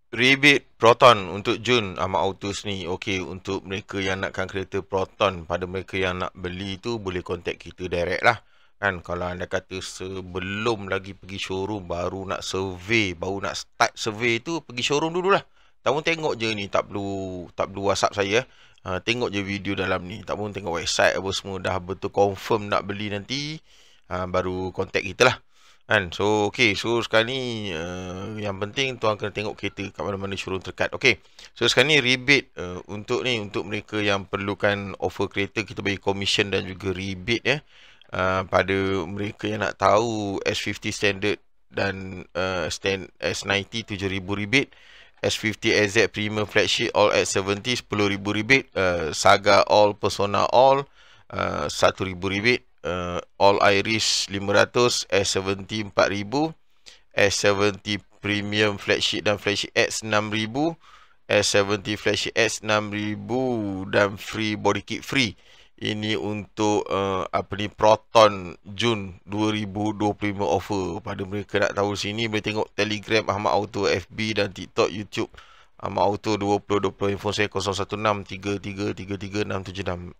Rebate Proton untuk Jun Ahmad Autos ni. Okey, untuk mereka yang nakkan kereta Proton, pada mereka yang nak beli tu boleh contact kita direct lah. Kan, kalau anda kata sebelum lagi pergi showroom, baru nak survey, baru nak start survey tu, pergi showroom dululah. Tak pun tengok je ni, tak perlu WhatsApp saya. Tengok je video dalam ni. Tak pun tengok website apa semua, dah betul confirm nak beli nanti, baru contact kita lah. Kan, so okey, so sekarang ni yang penting tuan kena tengok kereta kat mana-mana showroom terdekat. Okey, so sekarang ni rebate untuk mereka yang perlukan offer kereta, kita bagi commission dan juga rebate pada mereka yang nak tahu S50 standard dan S90 7,000 rebate, S50 SZ Premium Flagship All at 70 10,000 rebate, Saga All Persona All 1,000 rebate, All Iris 500, S70 4,000, S70 Premium Flagship dan Flagship X 6,000, S70 Flagship X 6,000 dan free body kit free. Ini untuk Proton Jun 2025 offer. Pada mereka nak tahu sini, boleh tengok Telegram Ahmad Auto, FB dan TikTok, YouTube Ahmad Auto 2020. Info saya 0163333676.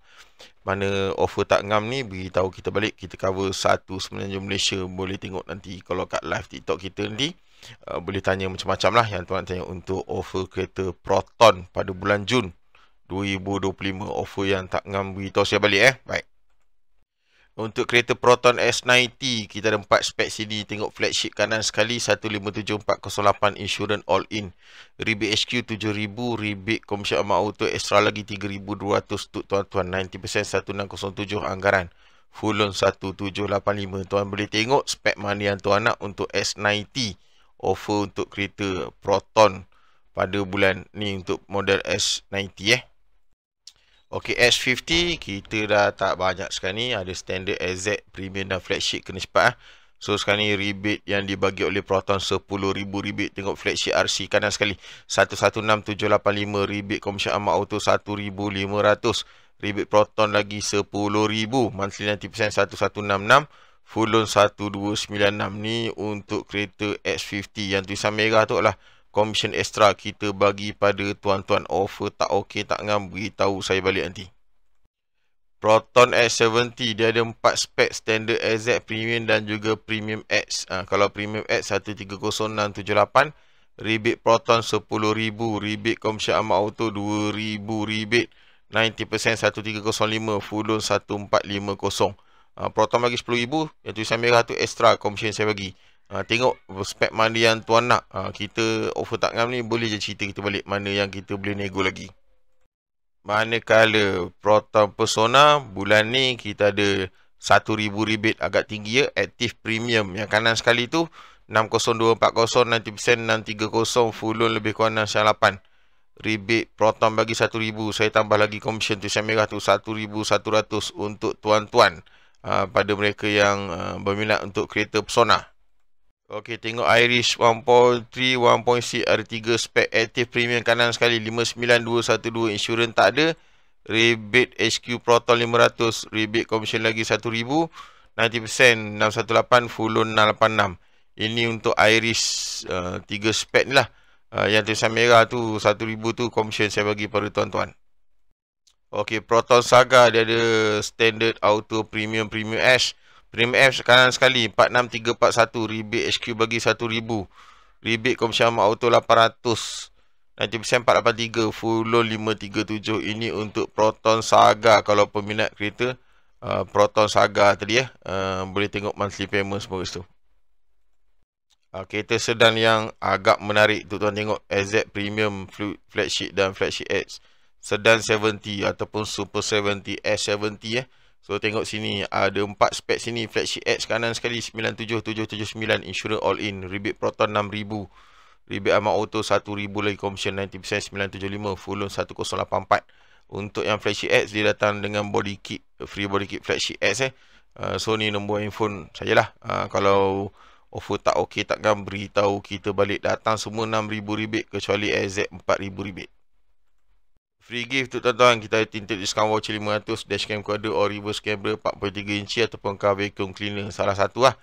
Mana offer tak ngam ni, beritahu kita balik, kita cover satu semenanjung Malaysia. Boleh tengok nanti kalau kat live TikTok kita nanti, boleh tanya macam-macam lah yang tuan tanya untuk offer kereta Proton pada bulan Jun 2025. Offer yang tak ngam, beritahu saya balik baik. Untuk kereta Proton S90, kita ada 4 spek sini. Tengok flagship kanan sekali 157,408 insurans all in. Rebate HQ 7,000, rebate komersial Ahmad Auto extra lagi 3,200 untuk tuan-tuan. 90% 1607 anggaran. Full loan 1785. Tuan boleh tengok spek mana yang tuan nak untuk S90. Offer untuk kereta Proton pada bulan ni untuk model S90 Okey, S50 kita dah tak banyak sekarang ni. Ada standard SZ, premium dan flagship, kena cepat So sekarang ni rebate yang dibagi oleh Proton 10,000 rebate. Tengok flagship RC kanan sekali 116,785, rebate komersial Ahmad Auto 1,500, rebate Proton lagi 10,000, monthly 90% 1,166, full loan 1,296. Ni untuk kereta X50 yang tulisan merah tu lah commission extra kita bagi pada tuan-tuan. Offer tak okey, tak ngam, beritahu saya balik nanti. Proton S70 dia ada 4 spek, standard SZ, premium dan juga premium X. Kalau premium X 130,678, rebate Proton 10,000, rebate komersial Ahmad Auto 2,000 rebate, 90% 1,305, full loan 1,450. Proton bagi 10,000, yang tulisan merah tu extra commission saya bagi. Tengok spek mana yang tuan nak. Kita offer tak ngam ni, boleh je cerita kita balik mana yang kita boleh nego lagi. Manakala Proton Persona, bulan ni kita ada 1,000 rebate, agak tinggi Active Premium yang kanan sekali tu 60240, 90% 630, full loan lebih kurang 698. Rebate Proton bagi 1,000, saya tambah lagi commission tulisan merah tu 1,100 untuk tuan-tuan pada mereka yang berminat untuk kereta Persona. Okey, tengok Iris 1.3, 1.6, ada 3 spek Active Premium kanan sekali 59212, insurans tak ada, rebate HQ Proton 500, rebate commission lagi 1,000, 90% 618, full loan 686. Ini untuk Iris 3 spek ni lah. Yang tulisan merah tu 1,000 tu commission saya bagi pada tuan-tuan. Okey, Proton Saga dia ada standard auto premium, premium S. Premium F kanan sekali 46341, rebate HQ bagi 1,000, rebate komersial Ahmad Auto 800, 90% 483, full loan 537. Ini untuk Proton Saga. Kalau peminat kereta Proton Saga tadi boleh tengok monthly payment semua tu. Kereta sedan yang agak menarik tu tuan tengok, SZ Premium Flagship dan Flagship X, Sedan 70 ataupun Super 70, S70 So tengok sini, ada 4 spek sini. Flagship X kanan sekali 97,779, insurans all in, rebate Proton 6,000, rebate Ahmad Auto 1,000 lagi commission, 90% 975, full loan 1084. Untuk yang Flagship X, dia datang dengan body kit, free body kit Flagship X So ni nombor handphone saya lah. Kalau offer tak okey, tak ngam, beritahu kita balik. Datang semua 6,000 rebate kecuali SZ 4,000 rebate. Free gift untuk tuan-tuan, kita ada tinted discount voucher 500, dashcam kode or reverse camera 4.3 inci ataupun car vacuum cleaner, salah satu lah.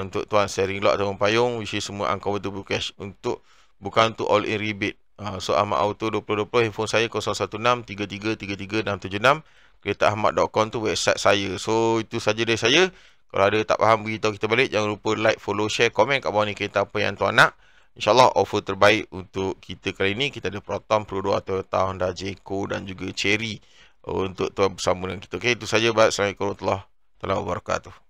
Untuk tuan sharing lock ataupun payung, which is semua unconvertible cash. Untuk bukan untuk all in rebate. So Ahmad Auto 2020, handphone saya 0163333676. keretaahmad.com tu website saya. So itu saja dari saya. Kalau ada tak faham, beritahu kita balik. Jangan lupa like, follow, share, komen kat bawah ni kereta apa yang tuan nak. InsyaAllah offer terbaik untuk kita kali ni. Kita ada Proton, Pro 2, Toyota, Honda Jayco dan juga Cherry untuk tuan bersama dengan kita. Okay, itu saja. Assalamualaikum warahmatullahi wabarakatuh.